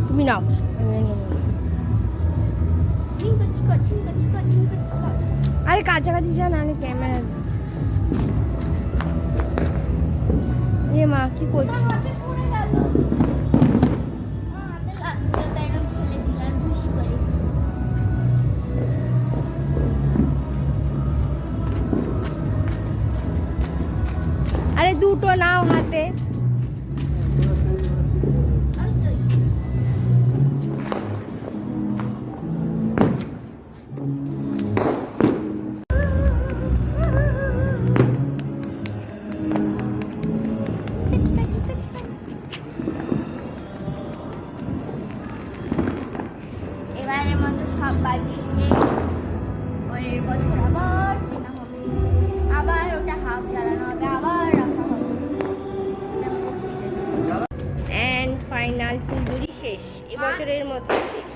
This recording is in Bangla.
তুমি নাও। আরে কাছাকাছি যা, নাহলে ক্যামেরা। এ মা কি করছিস? আরে দুটো নাও হাতে। এবারের মতো সব বাজি শেষ। পরের বছর আবার কেনা হবে, আবার ওটা হাফ জ্বালানো হবে, আবার রাখা হবে। অ্যান্ড ফাইনাল ফুলঝুরি শেষ, এবছরের মতো শেষ।